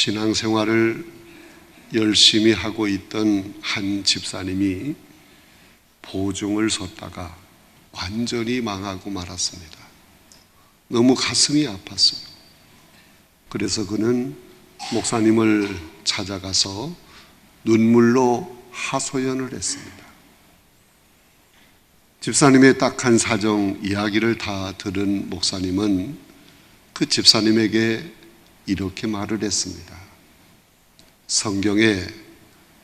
신앙생활을 열심히 하고 있던 한 집사님이 보증을 섰다가 완전히 망하고 말았습니다. 너무 가슴이 아팠어요. 그래서 그는 목사님을 찾아가서 눈물로 하소연을 했습니다. 집사님의 딱한 사정 이야기를 다 들은 목사님은 그 집사님에게 이렇게 말을 했습니다. 성경에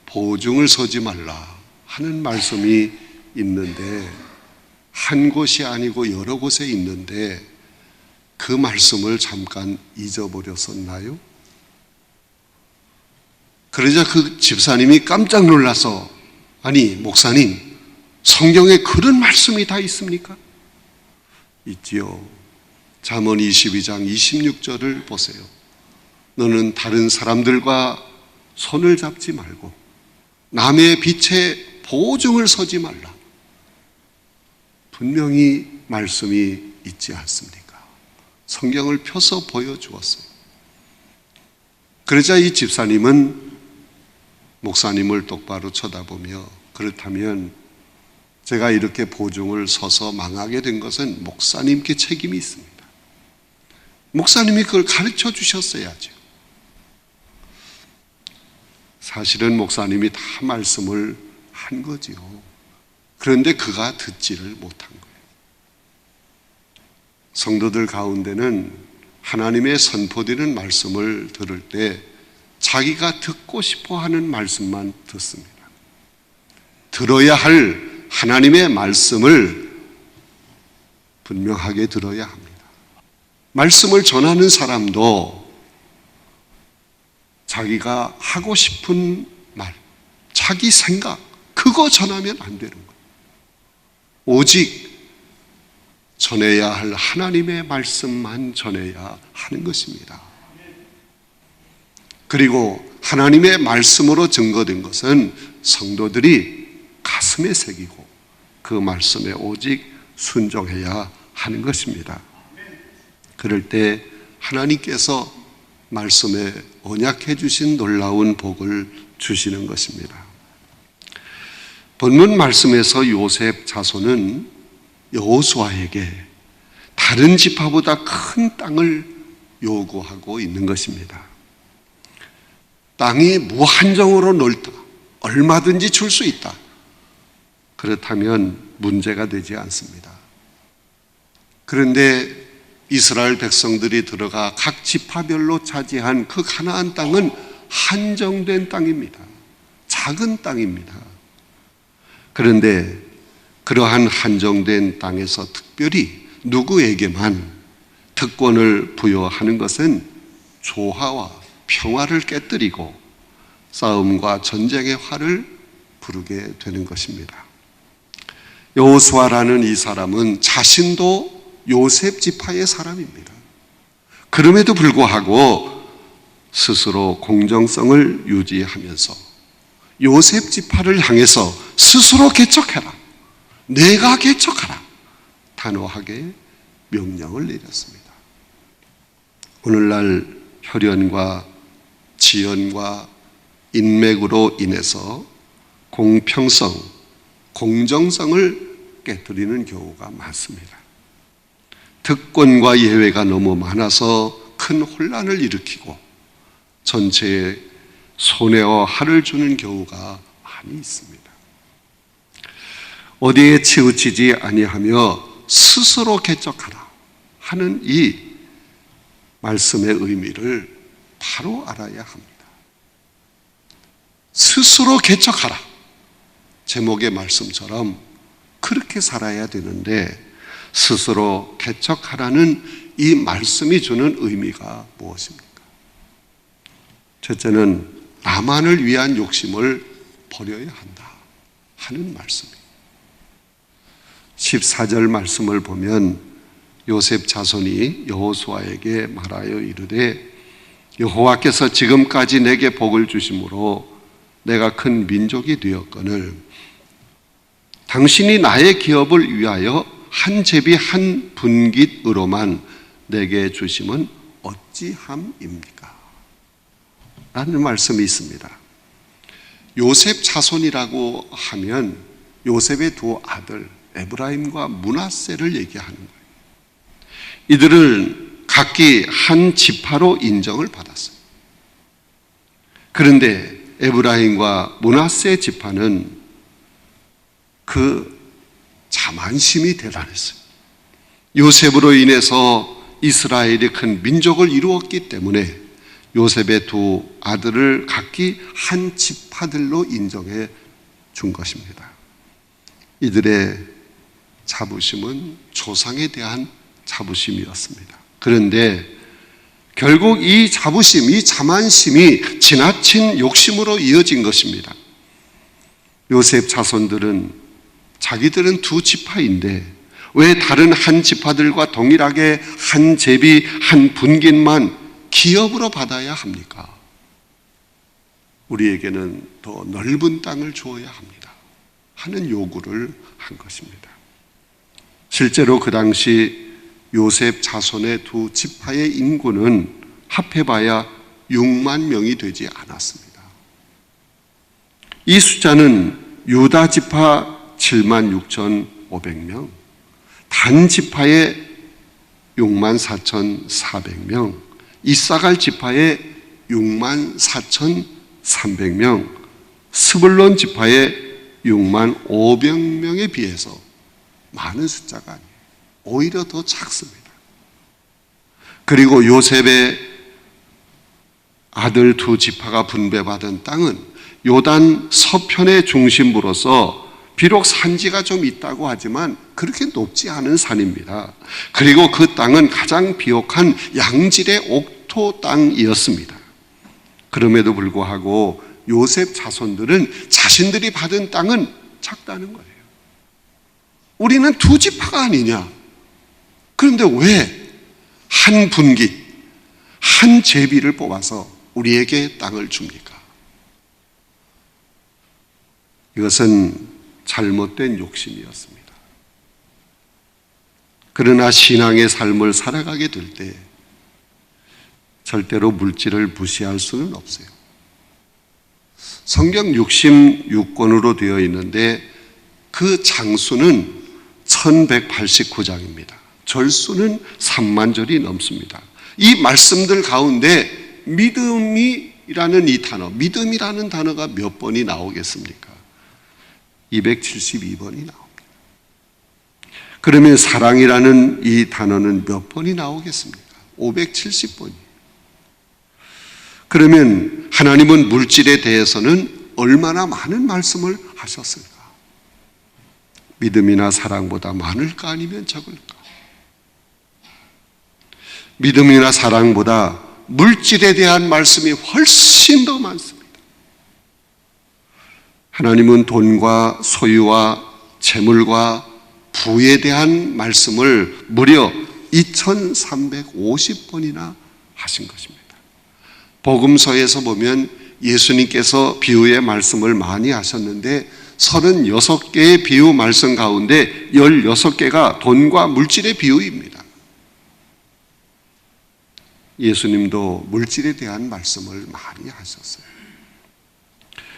보증을 서지 말라 하는 말씀이 있는데 한 곳이 아니고 여러 곳에 있는데 그 말씀을 잠깐 잊어버렸었나요? 그러자 그 집사님이 깜짝 놀라서 아니 목사님 성경에 그런 말씀이 다 있습니까? 있지요. 잠언 22장 26절을 보세요. 너는 다른 사람들과 손을 잡지 말고 남의 빛에 보증을 서지 말라. 분명히 말씀이 있지 않습니까? 성경을 펴서 보여주었어요. 그러자 이 집사님은 목사님을 똑바로 쳐다보며 그렇다면 제가 이렇게 보증을 서서 망하게 된 것은 목사님께 책임이 있습니다. 목사님이 그걸 가르쳐 주셨어야죠. 사실은 목사님이 다 말씀을 한 거지요. 그런데 그가 듣지를 못한 거예요. 성도들 가운데는 하나님의 선포되는 말씀을 들을 때 자기가 듣고 싶어 하는 말씀만 듣습니다. 들어야 할 하나님의 말씀을 분명하게 들어야 합니다. 말씀을 전하는 사람도 자기가 하고 싶은 말, 자기 생각, 그거 전하면 안 되는 거예요. 오직 전해야 할 하나님의 말씀만 전해야 하는 것입니다. 그리고 하나님의 말씀으로 증거된 것은 성도들이 가슴에 새기고 그 말씀에 오직 순종해야 하는 것입니다. 그럴 때 하나님께서 말씀에 언약해 주신 놀라운 복을 주시는 것입니다. 본문 말씀에서 요셉 자손은 여호수아에게 다른 지파보다 큰 땅을 요구하고 있는 것입니다. 땅이 무한정으로 넓다. 얼마든지 줄 수 있다. 그렇다면 문제가 되지 않습니다. 그런데 이스라엘 백성들이 들어가 각 지파별로 차지한 그 가나안 땅은 한정된 땅입니다. 작은 땅입니다. 그런데 그러한 한정된 땅에서 특별히 누구에게만 특권을 부여하는 것은 조화와 평화를 깨뜨리고 싸움과 전쟁의 화를 부르게 되는 것입니다. 여호수아라는 이 사람은 자신도 요셉 지파의 사람입니다. 그럼에도 불구하고 스스로 공정성을 유지하면서 요셉 지파를 향해서 스스로 개척해라. 내가 개척하라. 단호하게 명령을 내렸습니다. 오늘날 혈연과 지연과 인맥으로 인해서 공평성, 공정성을 깨뜨리는 경우가 많습니다. 특권과 예외가 너무 많아서 큰 혼란을 일으키고 전체에 손해와 화를 주는 경우가 많이 있습니다. 어디에 치우치지 아니하며 스스로 개척하라 하는 이 말씀의 의미를 바로 알아야 합니다. 스스로 개척하라. 제목의 말씀처럼 그렇게 살아야 되는데 스스로 개척하라는 이 말씀이 주는 의미가 무엇입니까? 첫째는 나만을 위한 욕심을 버려야 한다 하는 말씀입니다. 14절 말씀을 보면 요셉 자손이 여호수아에게 말하여 이르되 여호와께서 지금까지 내게 복을 주심으로 내가 큰 민족이 되었거늘 당신이 나의 기업을 위하여 한 제비 한 분깃으로만 내게 주심은 어찌함입니까? 라는 말씀이 있습니다. 요셉 자손이라고 하면 요셉의 두 아들 에브라임과 므낫세를 얘기하는 거예요. 이들은 각기 한 지파로 인정을 받았어요. 그런데 에브라임과 므낫세 지파는 그 자만심이 대단했어요. 요셉으로 인해서 이스라엘이 큰 민족을 이루었기 때문에 요셉의 두 아들을 각기 한 지파들로 인정해 준 것입니다. 이들의 자부심은 조상에 대한 자부심이었습니다. 그런데 결국 이 자부심, 이 자만심이 지나친 욕심으로 이어진 것입니다. 요셉 자손들은 자기들은 두 지파인데 왜 다른 한 지파들과 동일하게 한 제비, 한 분깃만 기업으로 받아야 합니까? 우리에게는 더 넓은 땅을 주어야 합니다 하는 요구를 한 것입니다. 실제로 그 당시 요셉 자손의 두 지파의 인구는 합해봐야 6만 명이 되지 않았습니다. 이 숫자는 유다 지파 76,500명, 단 지파의 64,400명, 이사갈 지파의 64,300명, 스불론 지파의 65,000명에 비해서 많은 숫자가 아니에요. 오히려 더 작습니다. 그리고 요셉의 아들 두 지파가 분배받은 땅은 요단 서편의 중심부로서 비록 산지가 좀 있다고 하지만 그렇게 높지 않은 산입니다. 그리고 그 땅은 가장 비옥한 양질의 옥토 땅이었습니다. 그럼에도 불구하고 요셉 자손들은 자신들이 받은 땅은 작다는 거예요. 우리는 두 지파가 아니냐? 그런데 왜 한 분깃, 한 제비를 뽑아서 우리에게 땅을 줍니까? 이것은 잘못된 욕심이었습니다. 그러나 신앙의 삶을 살아가게 될 때 절대로 물질을 무시할 수는 없어요. 성경 66권으로 되어 있는데 그 장수는 1189장입니다. 절수는 3만 절이 넘습니다. 이 말씀들 가운데 믿음이라는 이 단어, 믿음이라는 단어가 몇 번이 나오겠습니까? 272번이 나옵니다. 그러면 사랑이라는 이 단어는 몇 번이 나오겠습니까? 570번이에요. 그러면 하나님은 물질에 대해서는 얼마나 많은 말씀을 하셨을까? 믿음이나 사랑보다 많을까 아니면 적을까? 믿음이나 사랑보다 물질에 대한 말씀이 훨씬 더 많습니다. 하나님은 돈과 소유와 재물과 부에 대한 말씀을 무려 2350번이나 하신 것입니다. 복음서에서 보면 예수님께서 비유의 말씀을 많이 하셨는데 36개의 비유 말씀 가운데 16개가 돈과 물질의 비유입니다. 예수님도 물질에 대한 말씀을 많이 하셨어요.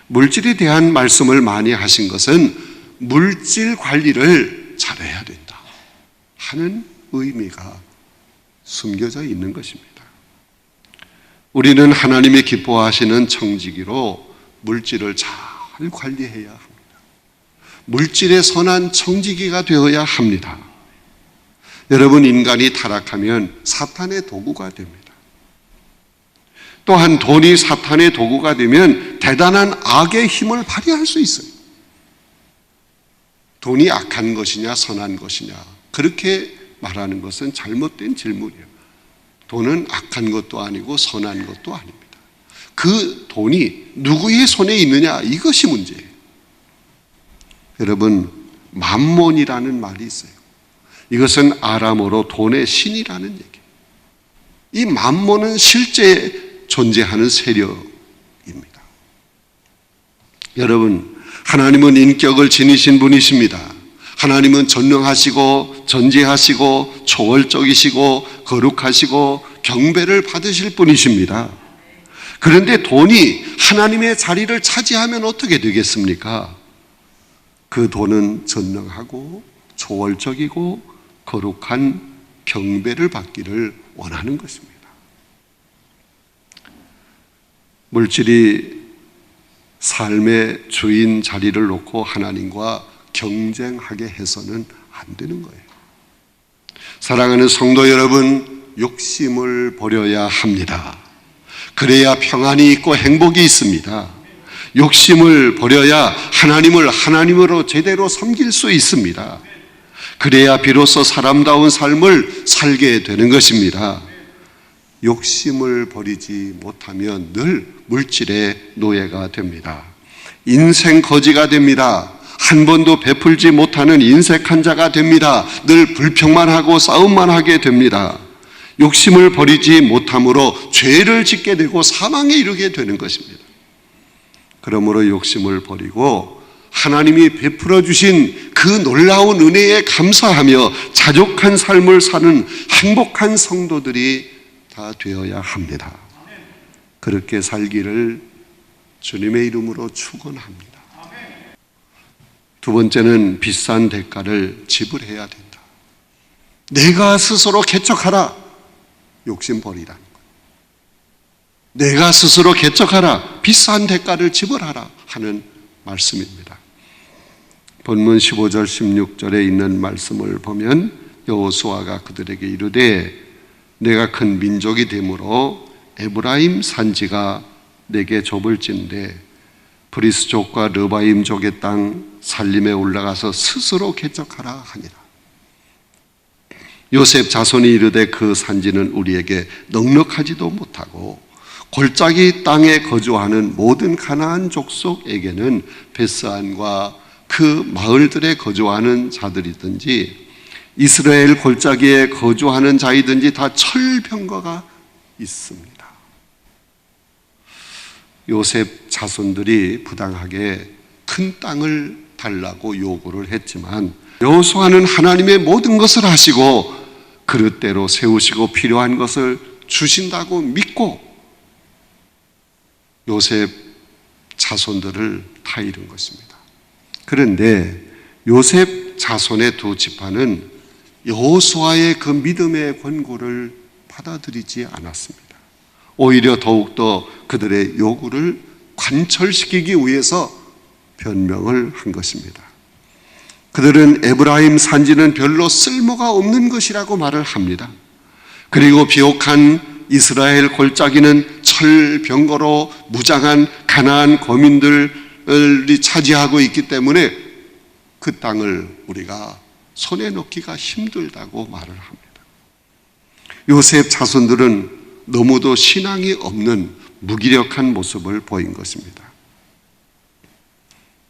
물질에 대한 말씀을 많이 하신 것은 물질 관리를 잘해야 된다 하는 의미가 숨겨져 있는 것입니다. 우리는 하나님이 기뻐하시는 청지기로 물질을 잘 관리해야 합니다. 물질의 선한 청지기가 되어야 합니다. 여러분, 인간이 타락하면 사탄의 도구가 됩니다. 또한 돈이 사탄의 도구가 되면 대단한 악의 힘을 발휘할 수 있어요. 돈이 악한 것이냐 선한 것이냐 그렇게 말하는 것은 잘못된 질문이에요. 돈은 악한 것도 아니고 선한 것도 아닙니다. 그 돈이 누구의 손에 있느냐 이것이 문제예요. 여러분, 맘몬이라는 말이 있어요. 이것은 아람어로 돈의 신이라는 얘기예요. 이 맘몬은 실제 존재하는 세력입니다. 여러분, 하나님은 인격을 지니신 분이십니다. 하나님은 전능하시고 전지하시고 초월적이시고 거룩하시고 경배를 받으실 분이십니다. 그런데 돈이 하나님의 자리를 차지하면 어떻게 되겠습니까? 그 돈은 전능하고 초월적이고 거룩한 경배를 받기를 원하는 것입니다. 물질이 삶의 주인 자리를 놓고 하나님과 경쟁하게 해서는 안 되는 거예요. 사랑하는 성도 여러분, 욕심을 버려야 합니다. 그래야 평안이 있고 행복이 있습니다. 욕심을 버려야 하나님을 하나님으로 제대로 섬길 수 있습니다. 그래야 비로소 사람다운 삶을 살게 되는 것입니다. 욕심을 버리지 못하면 늘 물질의 노예가 됩니다. 인생 거지가 됩니다. 한 번도 베풀지 못하는 인색한 자가 됩니다. 늘 불평만 하고 싸움만 하게 됩니다. 욕심을 버리지 못함으로 죄를 짓게 되고 사망에 이르게 되는 것입니다. 그러므로 욕심을 버리고 하나님이 베풀어 주신 그 놀라운 은혜에 감사하며 자족한 삶을 사는 행복한 성도들이 다 되어야 합니다. 그렇게 살기를 주님의 이름으로 축원합니다. 두 번째는 비싼 대가를 지불해야 된다. 내가 스스로 개척하라. 욕심 버리라는 거예요. 내가 스스로 개척하라. 비싼 대가를 지불하라 하는 말씀입니다. 본문 15절 16절에 있는 말씀을 보면 여호수아가 그들에게 이르되 내가 큰 민족이 되므로 에브라임 산지가 내게 좁을진데 브리스족과 르바임족의 땅 살림에 올라가서 스스로 개척하라 하니라. 요셉 자손이 이르되 그 산지는 우리에게 넉넉하지도 못하고 골짜기 땅에 거주하는 모든 가나안 족속에게는 베스안과 그 마을들에 거주하는 자들이든지 이스라엘 골짜기에 거주하는 자이든지 다 철병거가 있습니다. 요셉 자손들이 부당하게 큰 땅을 달라고 요구를 했지만 여호수아는 하나님의 모든 것을 하시고 그릇대로 세우시고 필요한 것을 주신다고 믿고 요셉 자손들을 다 잃은 것입니다. 그런데 요셉 자손의 두 지파는 여호수아의 그 믿음의 권고를 받아들이지 않았습니다. 오히려 더욱더 그들의 요구를 관철시키기 위해서 변명을 한 것입니다. 그들은 에브라임 산지는 별로 쓸모가 없는 것이라고 말을 합니다. 그리고 비옥한 이스라엘 골짜기는 철병거로 무장한 가나안 거민들이 차지하고 있기 때문에 그 땅을 우리가 손에 넣기가 힘들다고 말을 합니다. 요셉 자손들은 너무도 신앙이 없는 무기력한 모습을 보인 것입니다.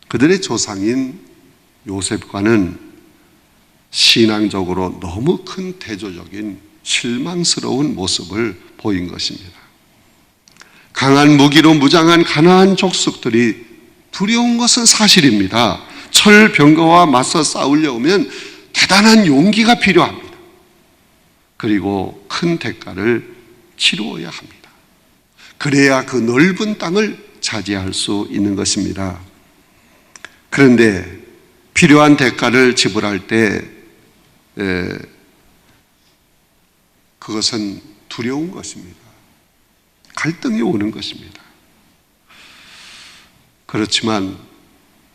그들의 조상인 요셉과는 신앙적으로 너무 큰 대조적인 실망스러운 모습을 보인 것입니다. 강한 무기로 무장한 가나안 족속들이 두려운 것은 사실입니다. 철병거와 맞서 싸우려면 대단한 용기가 필요합니다. 그리고 큰 대가를 치루어야 합니다. 그래야 그 넓은 땅을 차지할 수 있는 것입니다. 그런데 필요한 대가를 지불할 때 그것은 두려운 것입니다. 갈등이 오는 것입니다. 그렇지만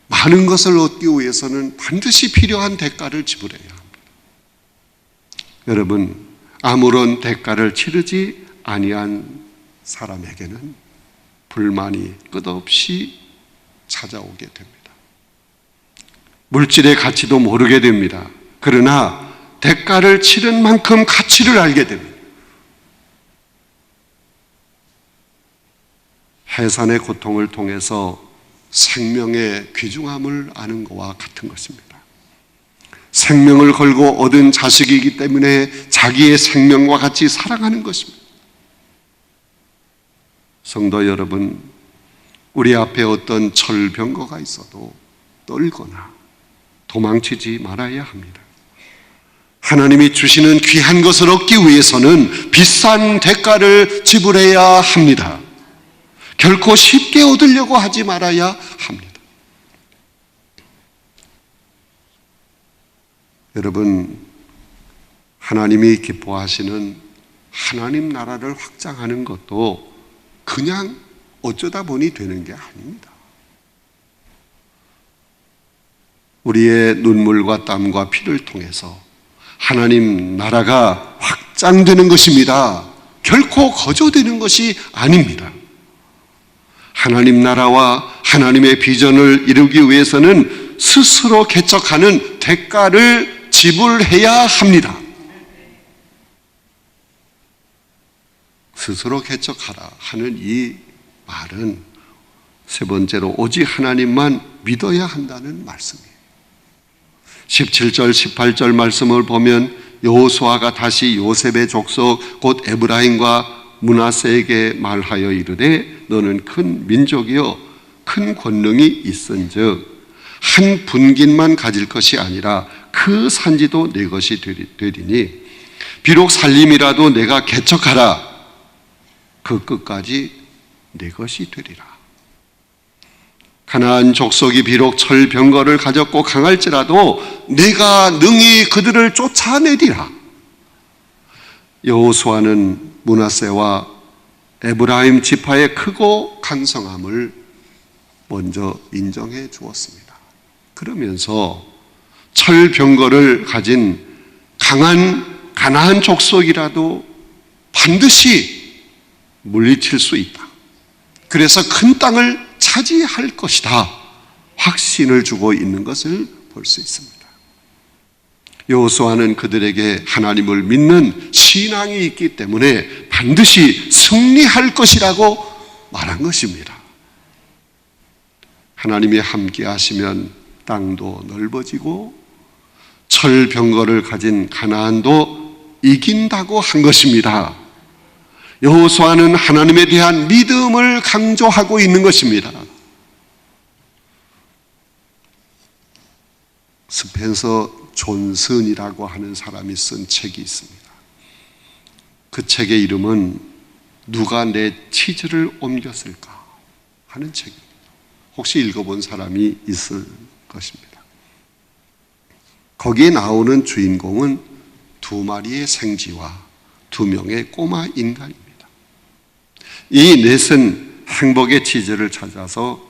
많은 것을 얻기 위해서는 반드시 필요한 대가를 지불해야 합니다. 여러분, 아무런 대가를 치르지 아니한 사람에게는 불만이 끝없이 찾아오게 됩니다. 물질의 가치도 모르게 됩니다. 그러나 대가를 치른 만큼 가치를 알게 됩니다. 해산의 고통을 통해서 생명의 귀중함을 아는 것과 같은 것입니다. 생명을 걸고 얻은 자식이기 때문에 자기의 생명과 같이 사랑하는 것입니다. 성도 여러분, 우리 앞에 어떤 철병거가 있어도 떨거나 도망치지 말아야 합니다. 하나님이 주시는 귀한 것을 얻기 위해서는 비싼 대가를 지불해야 합니다. 결코 쉽게 얻으려고 하지 말아야 합니다. 여러분, 하나님이 기뻐하시는 하나님 나라를 확장하는 것도 그냥 어쩌다 보니 되는 게 아닙니다. 우리의 눈물과 땀과 피를 통해서 하나님 나라가 확장되는 것입니다. 결코 거저되는 것이 아닙니다. 하나님 나라와 하나님의 비전을 이루기 위해서는 스스로 개척하는 대가를 지불해야 합니다. 스스로 개척하라 하는 이 말은 세 번째로 오직 하나님만 믿어야 한다는 말씀이에요. 17절, 18절 말씀을 보면 여호수아가 다시 요셉의 족속 곧 에브라임과 므낫세에게 말하여 이르되 너는 큰 민족이요 큰 권능이 있은즉 한 분깃만 가질 것이 아니라 그 산지도 내 것이 되리니 비록 살림이라도 내가 개척하라 그 끝까지 내 것이 되리라. 가나안 족속이 비록 철병거를 가졌고 강할지라도 내가 능히 그들을 쫓아내리라. 여호수아는 므낫세와 에브라임 지파의 크고 강성함을 먼저 인정해 주었습니다. 그러면서 철병거를 가진 강한 가나안 족속이라도 반드시 물리칠 수 있다. 그래서 큰 땅을 차지할 것이다. 확신을 주고 있는 것을 볼 수 있습니다. 여호수아는 그들에게 하나님을 믿는 신앙이 있기 때문에 반드시 승리할 것이라고 말한 것입니다. 하나님이 함께 하시면 땅도 넓어지고 철병거를 가진 가나안도 이긴다고 한 것입니다. 여호수아는 하나님에 대한 믿음을 강조하고 있는 것입니다. 스펜서 존슨이라고 하는 사람이 쓴 책이 있습니다. 그 책의 이름은 누가 내 치즈를 옮겼을까 하는 책입니다. 혹시 읽어본 사람이 있을 것입니다. 거기에 나오는 주인공은 2마리의 생쥐와 2명의 꼬마 인간입니다. 이 넷은 행복의 치즈를 찾아서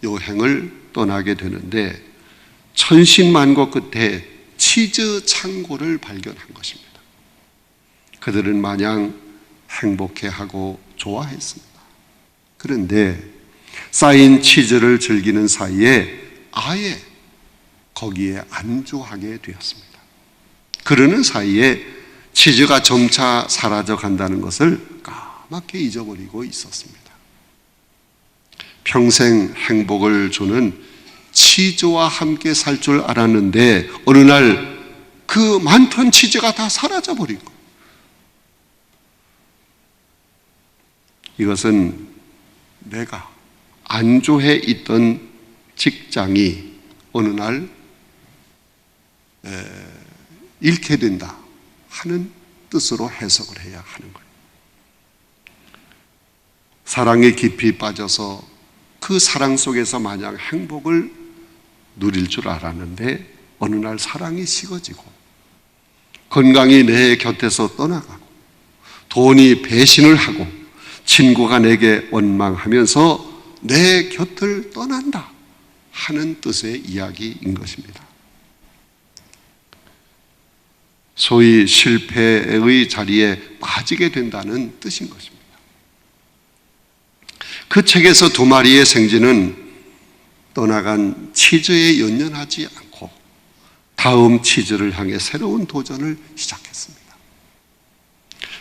여행을 떠나게 되는데 천신만고 끝에 치즈 창고를 발견한 것입니다. 그들은 마냥 행복해하고 좋아했습니다. 그런데 쌓인 치즈를 즐기는 사이에 아예 거기에 안주하게 되었습니다. 그러는 사이에 치즈가 점차 사라져 간다는 것을 까맣게 잊어버리고 있었습니다. 평생 행복을 주는 치즈와 함께 살 줄 알았는데 어느 날 그 많던 치즈가 다 사라져 버린 거예요. 이것은 내가 안주해 있던 직장이 어느 날 잃게 된다 하는 뜻으로 해석을 해야 하는 거예요. 사랑에 깊이 빠져서 그 사랑 속에서 마냥 행복을 누릴 줄 알았는데 어느 날 사랑이 식어지고 건강이 내 곁에서 떠나가고 돈이 배신을 하고 친구가 내게 원망하면서 내 곁을 떠난다 하는 뜻의 이야기인 것입니다. 소위 실패의 자리에 빠지게 된다는 뜻인 것입니다. 그 책에서 2마리의 생쥐는 떠나간 치즈에 연연하지 않고 다음 치즈를 향해 새로운 도전을 시작했습니다.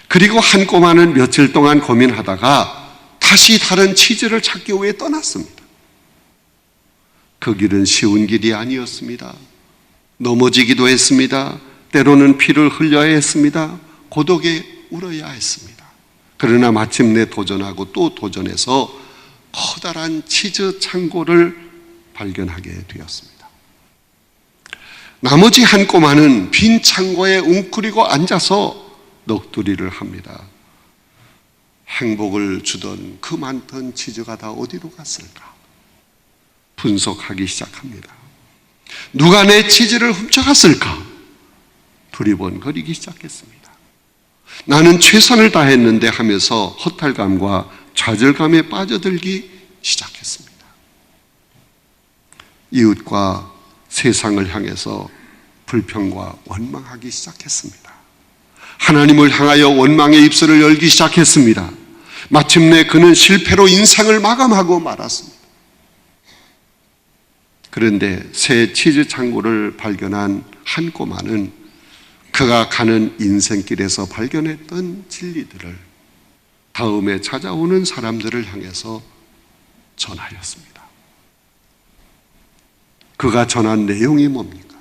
그리고 한 꼬마는 며칠 동안 고민하다가 다시 다른 치즈를 찾기 위해 떠났습니다. 그 길은 쉬운 길이 아니었습니다. 넘어지기도 했습니다. 때로는 피를 흘려야 했습니다. 고독에 울어야 했습니다. 그러나 마침내 도전하고 또 도전해서 커다란 치즈 창고를 발견하게 되었습니다. 나머지 한 꼬마는 빈 창고에 웅크리고 앉아서 넋두리를 합니다. 행복을 주던 그 많던 치즈가 다 어디로 갔을까? 분석하기 시작합니다. 누가 내 치즈를 훔쳐갔을까? 두리번거리기 시작했습니다. 나는 최선을 다했는데 하면서 허탈감과 좌절감에 빠져들기 시작했습니다. 이웃과 세상을 향해서 불평과 원망하기 시작했습니다. 하나님을 향하여 원망의 입술을 열기 시작했습니다. 마침내 그는 실패로 인생을 마감하고 말았습니다. 그런데 새 치즈 창고를 발견한 한 꼬마는 그가 가는 인생길에서 발견했던 진리들을 다음에 찾아오는 사람들을 향해서 전하였습니다. 그가 전한 내용이 뭡니까?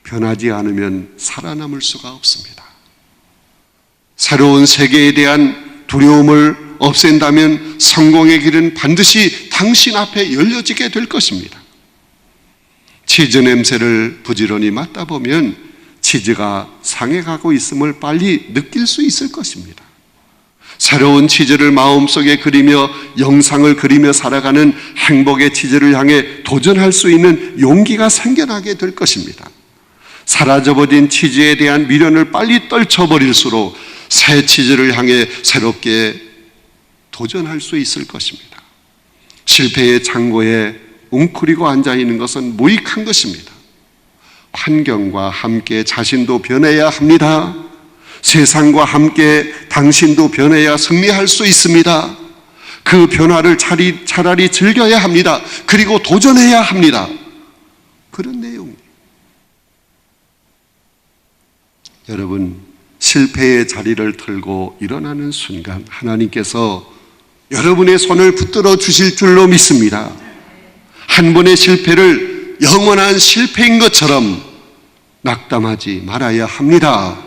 변하지 않으면 살아남을 수가 없습니다. 새로운 세계에 대한 두려움을 없앤다면 성공의 길은 반드시 당신 앞에 열려지게 될 것입니다. 치즈 냄새를 부지런히 맡다 보면 치즈가 상해가고 있음을 빨리 느낄 수 있을 것입니다. 새로운 치즈를 마음속에 그리며 영상을 그리며 살아가는 행복의 치즈를 향해 도전할 수 있는 용기가 생겨나게 될 것입니다. 사라져버린 치즈에 대한 미련을 빨리 떨쳐버릴수록 새 치즈를 향해 새롭게 도전할 수 있을 것입니다. 실패의 창고에 웅크리고 앉아있는 것은 무익한 것입니다. 환경과 함께 자신도 변해야 합니다. 세상과 함께 당신도 변해야 승리할 수 있습니다. 그 변화를 차라리 즐겨야 합니다. 그리고 도전해야 합니다. 그런 내용이에요. 여러분, 실패의 자리를 털고 일어나는 순간 하나님께서 여러분의 손을 붙들어 주실 줄로 믿습니다. 한 번의 실패를 영원한 실패인 것처럼 낙담하지 말아야 합니다.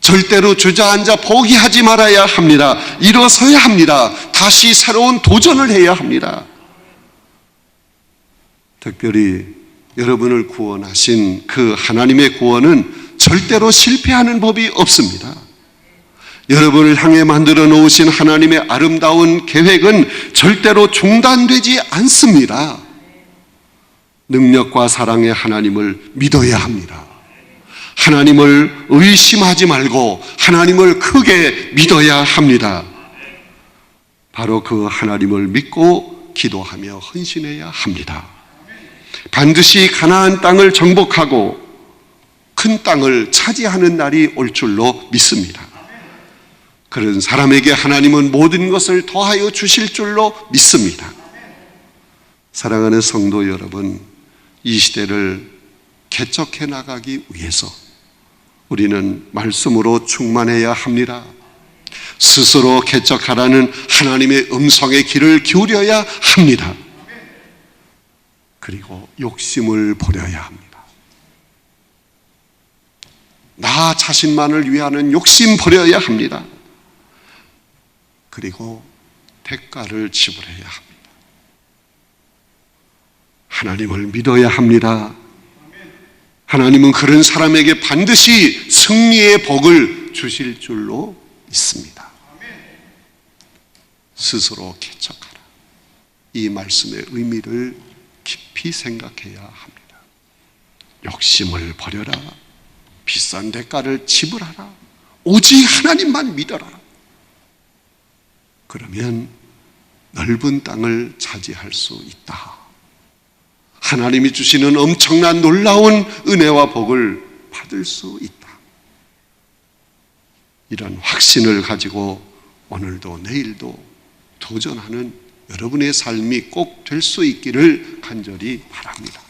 절대로 주저앉아 포기하지 말아야 합니다. 일어서야 합니다. 다시 새로운 도전을 해야 합니다. 특별히 여러분을 구원하신 그 하나님의 구원은 절대로 실패하는 법이 없습니다. 여러분을 향해 만들어 놓으신 하나님의 아름다운 계획은 절대로 중단되지 않습니다. 능력과 사랑의 하나님을 믿어야 합니다. 하나님을 의심하지 말고 하나님을 크게 믿어야 합니다. 바로 그 하나님을 믿고 기도하며 헌신해야 합니다. 반드시 가나안 땅을 정복하고 큰 땅을 차지하는 날이 올 줄로 믿습니다. 그런 사람에게 하나님은 모든 것을 더하여 주실 줄로 믿습니다. 사랑하는 성도 여러분, 이 시대를 개척해 나가기 위해서 우리는 말씀으로 충만해야 합니다. 스스로 개척하라는 하나님의 음성의 귀를 기울여야 합니다. 그리고 욕심을 버려야 합니다. 나 자신만을 위하는 욕심 버려야 합니다. 그리고 대가를 지불해야 합니다. 하나님을 믿어야 합니다. 하나님은 그런 사람에게 반드시 승리의 복을 주실 줄로 믿습니다. 스스로 개척하라. 이 말씀의 의미를 깊이 생각해야 합니다. 욕심을 버려라. 비싼 대가를 지불하라. 오직 하나님만 믿어라. 그러면 넓은 땅을 차지할 수 있다. 하나님이 주시는 엄청난 놀라운 은혜와 복을 받을 수 있다. 이런 확신을 가지고 오늘도 내일도 도전하는 여러분의 삶이 꼭 될 수 있기를 간절히 바랍니다.